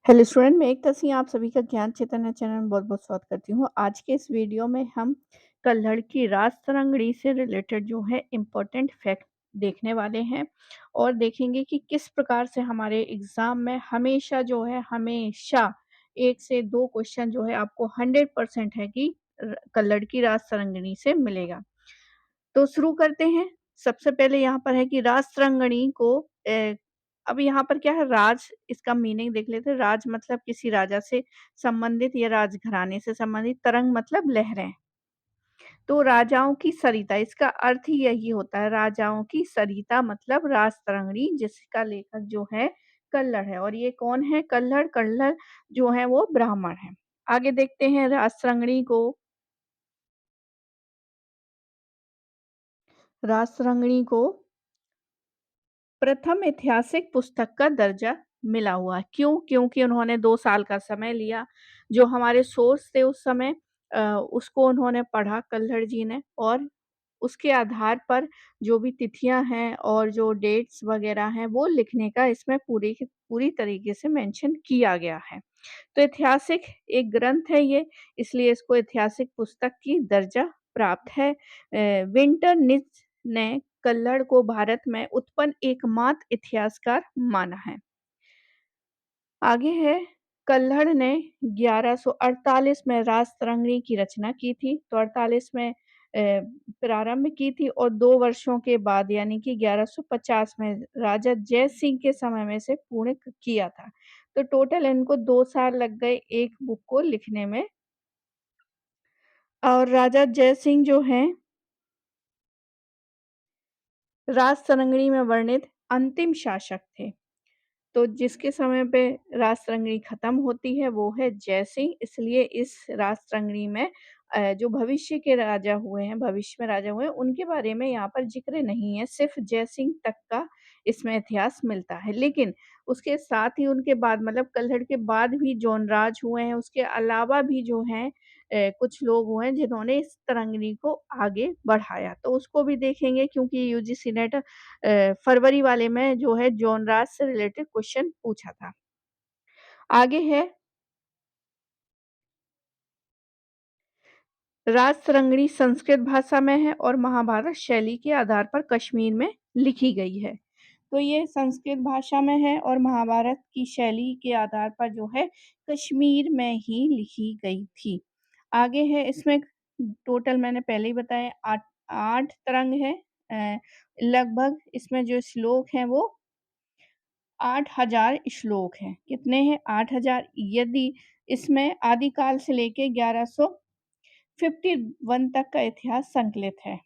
Hello student, मैं एक तरह आप सभी का ज्ञान चैतन्य चैनल में बहुत-बहुत स्वागत करती हूँ। आज के इस वीडियो में हम कल्हड़ की राज तरंगड़ी से रिलेटेड जो है इम्पोर्टेंट फैक्ट देखने वाले हैं और देखेंगे कि किस प्रकार से हमारे एग्ज़ाम में हमेशा 1 से 2 क्वेश्चन जो है आपको 100% है कि कल्हड़ की राज तरंगिणी से मिलेगा। तो शुरू करते हैं। सबसे पहले यहाँ पर है कि राजतरंगिणी को अब यहाँ पर क्या है, राज इसका मीनिंग देख लेते हैं। राज मतलब किसी राजा से संबंधित या राजघराने से संबंधित, तरंग मतलब लहरें। तो राजाओं की सरिता इसका अर्थ ही यही होता है, राजाओं की सरिता मतलब राजतरंगिणी, जिसका लेखक जो है कल्हड़ है। और ये कौन है? कल्हड़। कल्हड़ जो है वो ब्राह्मण है। आगे देखते हैं राजतरंगिणी को प्रथम ऐतिहासिक पुस्तक का दर्जा मिला हुआ है। क्यों? क्योंकि उन्होंने 2 साल का समय लिया। जो हमारे सोर्स थे उस समय उसको उन्होंने पढ़ा कल्हड़ जी ने, और उसके आधार पर जो भी तिथियाँ हैं और जो डेट्स वगैरह हैं वो लिखने का इसमें पूरी तरीके से मेंशन किया गया है। तो ऐतिहासिक एक ग्रंथ है ये, इसलिए इसको ऐतिहासिक पुस्तक की दर्जा प्राप्त है। विंटरनित्ज ने कल्हड़ को भारत में उत्पन्न एकमात्र इतिहासकार माना है। आगे है, कल्हड़ ने 1148 में राजतरंगिणी की रचना की थी। तो 48 में प्रारंभ की थी और 2 वर्षों के बाद यानी कि 1150 में राजा जय सिंह के समय में इसे पूर्ण किया था। तो टोटल इनको 2 साल लग गए एक बुक को लिखने में। और राजा जय सिंह जो हैं राजतरंगिणी में वर्णित अंतिम शासक थे। तो जिसके समय पे राजतरंगिणी खत्म होती है वो है जयसिंह, इसलिए इस राजतरंगिणी में जो भविष्य के राजा हुए हैं, भविष्य में राजा हुए हैं, उनके बारे में यहाँ पर ज़िक्र नहीं है, सिर्फ़ जयसिंह तक का इसमें इतिहास मिलता है। लेकिन उसके साथ ही उनके बाद मतलब कल्हड़ के बाद भी जौनराज हुए हैं, उसके अलावा भी जो हैं कुछ लोग हुए हैं जिन्होंने इस तरंगिणी को आगे बढ़ाया। तो उसको भी देखेंगे क्योंकि यूजीसी नेट फरवरी वाले में जो है जॉनराज से रिलेटेड क्वेश्चन पूछा था। आगे है, राजतरंगिणी संस्कृत भाषा में है और महाभारत शैली के आधार पर कश्मीर में लिखी गई है। तो ये संस्कृत भाषा में है और महाभारत की शैली के आधार पर जो है कश्मीर में ही लिखी गई थी। आगे है, इसमें टोटल मैंने पहले ही बताया 8 तरंग है। लगभग इसमें जो श्लोक हैं वो 8000 श्लोक हैं। कितने हैं? 8000। यदि इसमें आदिकाल से लेके 1151 तक का इतिहास संकलित है।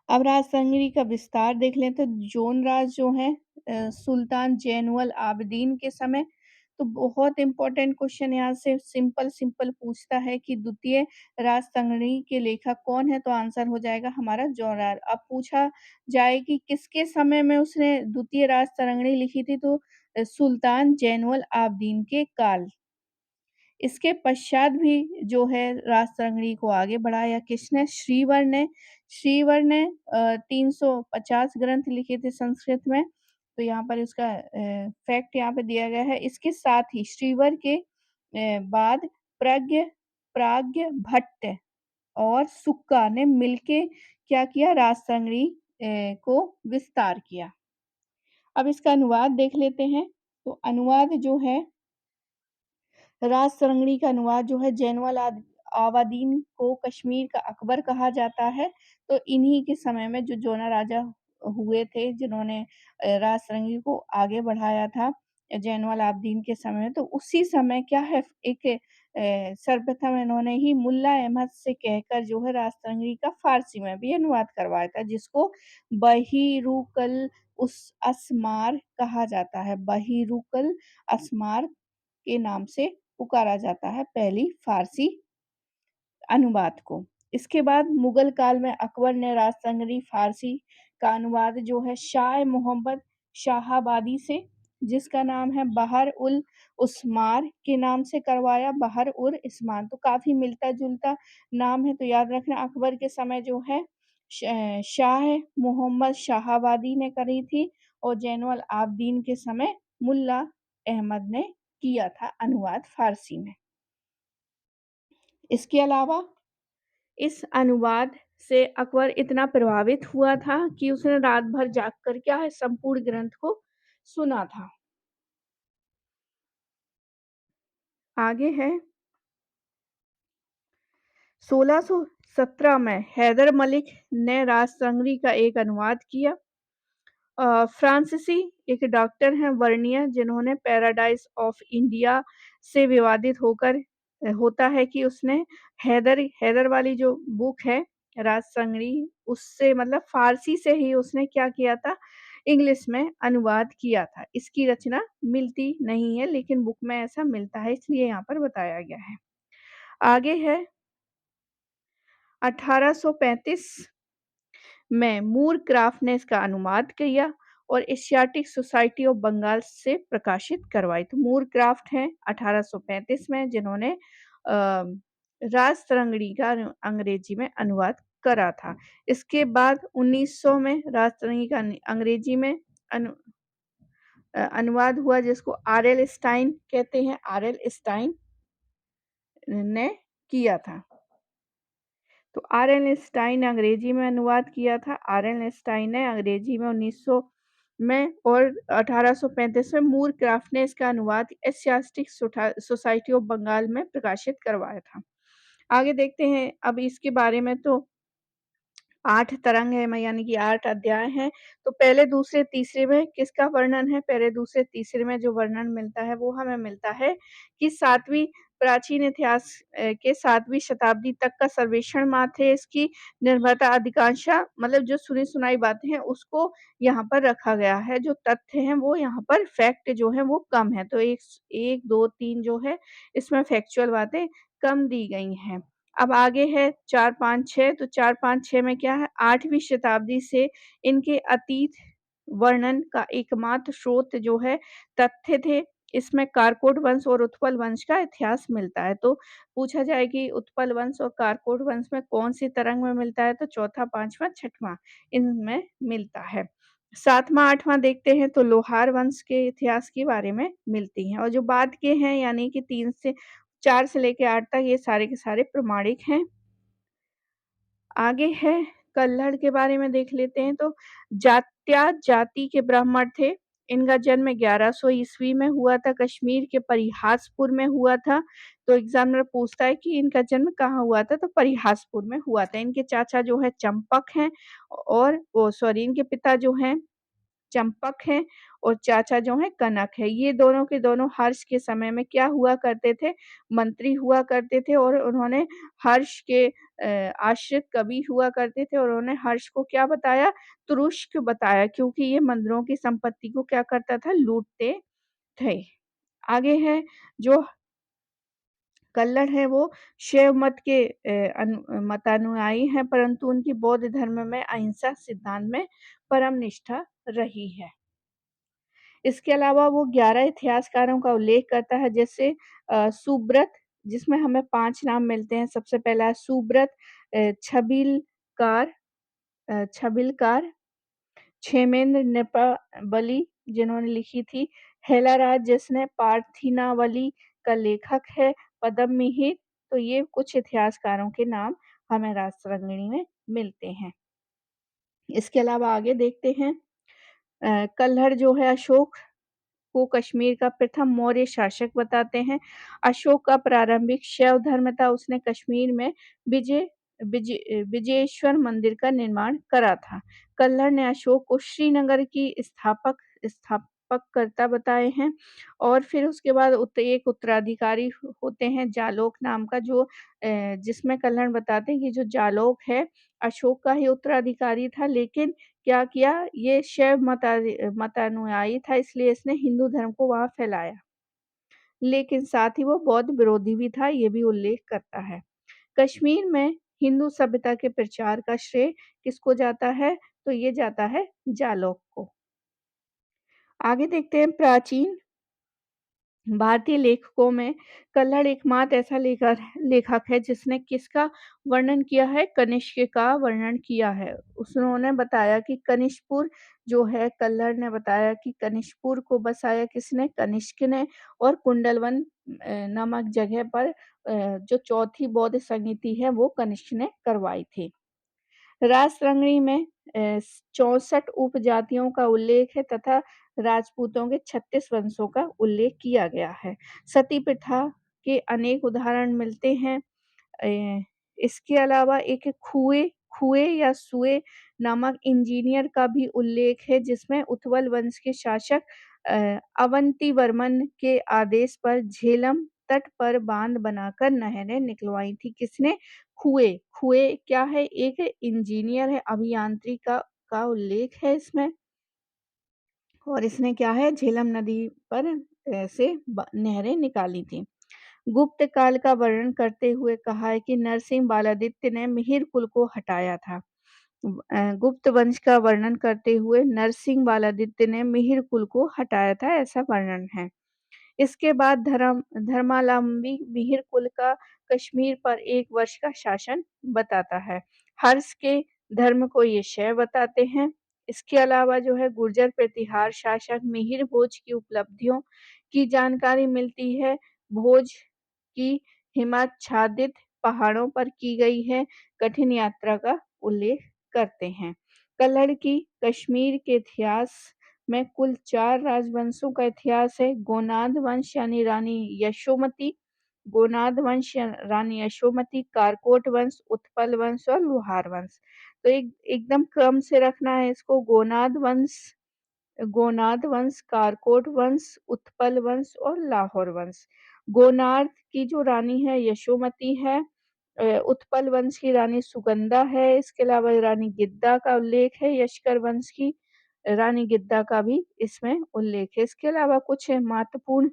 अब राजतरंगिणी का विस्तार देख लें तो जोनराज जो हैं सुल्तान ज़ैनुल आबिदीन के समय। तो बहुत इम्पोर्टेंट क्वेश्चन यहाँ से सिंपल पूछता है कि द्वितीय राजतरंगिणी के लेखक कौन है? तो आंसर हो जाएगा हमारा जौनराज। अब पूछा जाए कि किसके समय में उसने द्वितीय राजतरंगिणी लिखी थी? तो सुल्तान ज़ैनुल आबिदीन के काल। इसके पश्चात भी जो है राजतरंगिणी को आगे बढ़ाया किसने? श्रीवर ने। श्रीवर ने 350 ग्रंथ लिखे थे संस्कृत में। तो यहाँ पर इसका फैक्ट यहाँ पे दिया गया है। इसके साथ ही श्रीवर के बाद प्राज्ञ भट्ट और सुक्का ने मिलके क्या किया? राजतरंगिणी को विस्तार किया। अब इसका अनुवाद देख लेते हैं। तो अनुवाद जो है, राजतरंगिणी का अनुवाद जो है जैनुल आबादीन को कश्मीर का अकबर कहा जाता है। तो इन्हीं के समय में जो जोना राजा हुए थे जिन्होंने राजतरंगिणी को आगे बढ़ाया था जैनुल आबिदीन के समय में, तो उसी समय क्या है एक सर्वप्रथम इन्होंने ही मुल्ला अहमद से कहकर जो है राजतरंगिणी का फ़ारसी में भी अनुवाद करवाया था, जिसको बहीरुकल उस अस्मार कहा जाता है। बहीरुकल अस्मार के नाम से पुकारा जाता है पहली फ़ारसी अनुवाद को। इसके बाद मुग़ल काल में अकबर ने राजतरंगिणी फ़ारसी का अनुवाद जो है शाह मोहम्मद शाहाबादी से, जिसका नाम है बहर-उल-उस्मार के नाम से करवाया। बहर-उल-इस्मार तो काफ़ी मिलता-जुलता नाम है, तो याद रखना अकबर के समय जो है शाह मोहम्मद शाहाबादी ने करी थी और ज़ैनुल आबिदीन के समय मुल्ला अहमद ने किया था अनुवाद फ़ारसी में। इसके अलावा इस अनुवाद से अकबर इतना प्रभावित हुआ था कि उसने रात भर जाग कर क्या है संपूर्ण ग्रंथ को सुना था। आगे है 1617 में हैदर मलिक ने राजतंगड़ी का एक अनुवाद किया। फ्रांसीसी एक डॉक्टर हैं वर्नियर जिन्होंने पैराडाइज ऑफ इंडिया से विवादित होकर होता है कि उसने हैदर हैदर वाली जो बुक है राजतंगड़ी उससे मतलब फ़ारसी से ही उसने क्या किया था इंग्लिश में अनुवाद किया था। इसकी रचना मिलती नहीं है लेकिन बुक में ऐसा मिलता है इसलिए यहाँ पर बताया गया है। आगे है 1835 में मूर क्राफ्ट ने इसका अनुवाद किया और एशियाटिक सोसाइटी ऑफ बंगाल से प्रकाशित करवाई। तो मूर क्राफ्ट हैं 1835 में जिन्होंने राज तरंगड़ी का अंग्रेजी में अनुवाद करा था। इसके बाद 1900 में राज तरंगी का अंग्रेजी में अनुवाद हुआ जिसको आर.एल. स्टाइन कहते हैं। आर.एल. स्टाइन ने किया था। तो आर.एल. स्टाइन ने अंग्रेजी में अनुवाद किया था। आर.एल. स्टाइन ने अंग्रेजी में 1900 में और 1835 में मूर क्राफ्ट ने इसका अनुवाद एशियाटिक सोसाइटी ऑफ बंगाल में प्रकाशित करवाया था। आगे देखते हैं अब इसके बारे में तो 8 तरंग है म यानी कि 8 अध्याय हैं। तो पहले, दूसरे, तीसरे में किसका वर्णन है? पहले, दूसरे, तीसरे में जो वर्णन मिलता है वो हमें मिलता है कि 7वीं प्राचीन इतिहास के 7वीं शताब्दी तक का सर्वेक्षण मात्र है इसकी निर्भरता अधिकांशतः मतलब जो सुनी-सुनाई बातें हैं उसको यहाँ पर रखा गया है। जो तथ्य हैं वो यहाँ पर फैक्ट जो है वो कम है। तो 1, 2, 3 जो है इसमें फैक्चुअल बातें कम दी गई हैं। अब आगे है 4, 5, 6 तो 4, 5, 6 में क्या है 8वीं शताब्दी से इनके अतीत वर्णन का एकमात्र स्रोत जो है तथ्य थे। इसमें कारकोट वंश और उत्पल वंश का इतिहास मिलता है। तो पूछा जाए कि उत्पल वंश और कारकोट वंश में कौन-सी तरंग में मिलता है? तो चौथा, 5वां, 6वां इनमें मिलता है। 7वां, 8वां देखते हैं तो लोहार वंश के इतिहास के बारे में मिलती हैं और जो बाद के हैं यानी कि 3 से 4 से लेके 8 तक ये सारे के सारे प्रमाणिक हैं। आगे है कल्हड़ के बारे में देख लेते हैं तो जात्या जाति के ब्राह्मण थे। इनका जन्म 1100 ईस्वी में हुआ था, कश्मीर के परिहासपुर में हुआ था। तो एग्ज़ामिनर पूछता है कि इनका जन्म कहाँ हुआ था? तो परिहासपुर में हुआ था। इनके चाचा जो है चंपक हैं और ओ सॉरी इनके पिता जो हैं चंपक हैं और चाचा जो हैं कनक है। ये दोनों के दोनों हर्ष के समय में क्या हुआ करते थे? मंत्री हुआ करते थे और उन्होंने हर्ष के आश्रित कवि हुआ करते थे और उन्होंने हर्ष को क्या बताया? तुरुष्क बताया क्योंकि ये मंदिरों की संपत्ति को क्या करता था? लूटते थे। आगे है जो कल्लड़ है वो शैव मत के मतानुयायी हैं परंतु उनकी बौद्ध धर्म में अहिंसा सिद्धांत में परम निष्ठा रही है। इसके अलावा वो 11 इतिहासकारों का उल्लेख करता है जैसे सुब्रत जिसमें हमें 5 नाम मिलते हैं। सबसे पहला है सुब्रत छबिलकार छबिलकार, क्षेमेंद्र नृपबली जिन्होंने लिखी थी, हेलाराज जिसने पार्थिनावली का लेखक है, पद्ममिहिर तो ये कुछ इतिहासकारों के नाम हमें राजतरंगिणी में मिलते हैं। इसके अलावा आगे देखते हैं कल्हड़ जो है अशोक को कश्मीर का प्रथम मौर्य शासक बताते हैं। अशोक का प्रारंभिक शैव धर्म था, उसने कश्मीर में विजयेश्वर मंदिर का निर्माण करा था। कल्हड़ ने अशोक को श्रीनगर की स्थापककर्ता बताए हैं और फिर उसके बाद एक उत्तराधिकारी होते हैं जालोक नाम का जो जिसमें कल्हड़ बताते हैं कि जो जालोक है अशोक का ही उत्तराधिकारी था लेकिन क्या किया ये शैव मतानुयायी था इसलिए इसने हिंदू धर्म को वहाँ फैलाया। लेकिन साथ ही वो बौद्ध विरोधी भी था ये भी उल्लेख करता है। कश्मीर में हिंदू सभ्यता के प्रचार का श्रेय किसको जाता है? तो ये जाता है जालोक को। आगे देखते हैं प्राचीन भारतीय लेखकों में कल्हड़ एकमात्र ऐसा लेखक है जिसने किसका वर्णन किया है? कनिष्क का वर्णन किया है। उन्होंने बताया कि कनिष्कपुर जो है, कल्हड़ ने बताया कि कनिष्कपुर को बसाया किसने? कनिष्क ने, और कुंडलवन नामक जगह पर जो चौथी बौद्ध संगीति है वो कनिष्क ने करवाई थी। राजतरंगिणी में 64 उपजातियों का उल्लेख है तथा राजपूतों के 36 वंशों का उल्लेख किया गया है। सती प्रथा के अनेक उदाहरण मिलते हैं। अ, इसके अलावा एक खुए खुए या सुए नामक इंजीनियर का भी उल्लेख है जिसमें उत्पल वंश के शासक अवंतीवर्मन के आदेश पर झेलम तट पर बांध बनाकर नहरें निकलवाई थी। किसने? खुए। खुए क्या है? एक इंजीनियर है, अभियांत्रिकी का उल्लेख है इसमें। और इसने क्या है? झेलम नदी पर से नहरें निकाली थी। गुप्त काल का वर्णन करते हुए कहा है कि नरसिंह बालादित्य ने मिहिर कुल को हटाया था। गुप्त वंश का वर्णन करते हुए नरसिंह बालादित्य ने मिहिर कुल को हटाया था, ऐसा वर्णन है। इसके बाद धर्मावलंबी मिहिर कुल का कश्मीर पर 1 वर्ष का शासन बताता है। हर्ष के धर्म को ये शैव बताते हैं। इसके अलावा जो है गुर्जर प्रतिहार शासक मिहिर भोज की उपलब्धियों की जानकारी मिलती है। भोज की हिमाच्छादित पहाड़ों पर की गई है कठिन यात्रा का उल्लेख करते हैं। कल्हड़ की कश्मीर के इतिहास में कुल 4 राजवंशों का इतिहास है। गोनाद वंश यानी रानी यशोमती, गोनाद वंश या रानी यशोमती, कारकोट वंश, उत्पल वंश और लोहार वंश। तो एकदम क्रम से रखना है इसको। गोनाद वंश, कारकोट वंश, उत्पल वंश और लाहौर वंश। गोनाद की जो रानी है यशोमती है। उत्पल वंश की रानी सुगंधा है। इसके अलावा रानी गिद्दा का उल्लेख है। यशकर वंश की रानी गिद्दा का भी इसमें उल्लेख है। इसके अलावा कुछ महत्वपूर्ण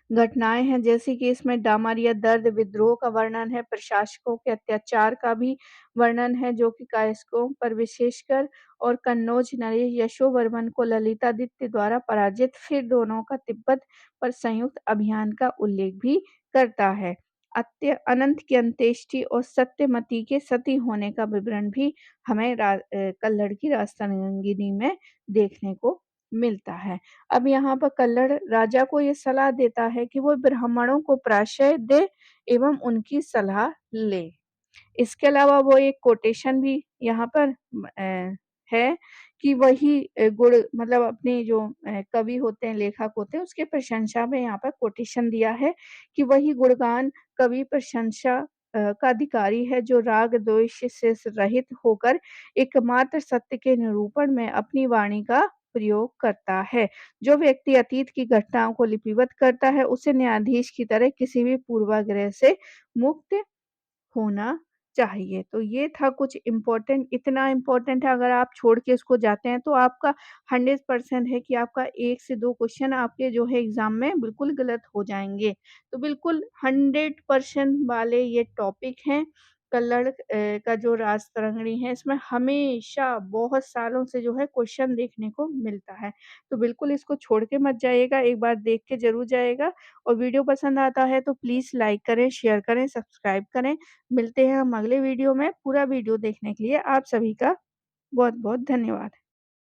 घटनाएँ हैं, जैसे कि इसमें डामारिया दर्द विद्रोह का वर्णन है, प्रशासकों के अत्याचार का भी वर्णन है जो कि कायस्कों पर विशेषकर, और कन्नौज नरेश यशोवर्मन को ललितादित्य द्वारा पराजित, फिर दोनों का तिब्बत पर संयुक्त अभियान का उल्लेख भी करता है। अनंत की अंत्येष्टि और सत्यमती के सती होने का विवरण भी हमें कल्हड़ की राजतरंगिणी में देखने को मिलता है। अब यहाँ पर कल्हड़ राजा को ये सलाह देता है कि वो ब्राह्मणों को प्राश्रय दे एवं उनकी सलाह ले। इसके अलावा वो एक कोटेशन भी यहाँ पर है कि वही गुण मतलब अपने जो कवि होते हैं, लेखक होते हैं, उसके प्रशंसा में यहाँ पर कोटेशन दिया है कि वही गुणगान कवि प्रशंसा का अधिकारी है जो राग द्वेष से रहित होकर एकमात्र सत्य के निरूपण में अपनी वाणी का प्रयोग करता है। जो व्यक्ति अतीत की घटनाओं को लिपिबद्ध करता है, उसे न्यायाधीश की तरह किसी भी पूर्वाग्रह से मुक्त होना चाहिए। तो ये था कुछ इम्पोर्टेंट, इतना इम्पोर्टेंट है, अगर आप छोड़ के इसको जाते हैं तो आपका 100% है कि आपका 1 से 2 क्वेश्चन आपके जो है एग्ज़ाम में बिल्कुल गलत हो जाएँगे। तो बिल्कुल 100% वाले ये टॉपिक हैं। कल्हड़ का जो राजतरंगिणी है, इसमें हमेशा बहुत सालों से जो है क्वेश्चन देखने को मिलता है। तो बिल्कुल इसको छोड़ के मत जाइएगा, एक बार देख के ज़रूर जाइएगा, और वीडियो पसंद आता है तो प्लीज़ लाइक करें, शेयर करें, सब्सक्राइब करें। मिलते हैं हम अगले वीडियो में। पूरा वीडियो देखने के लिए आप सभी का बहुत-बहुत धन्यवाद।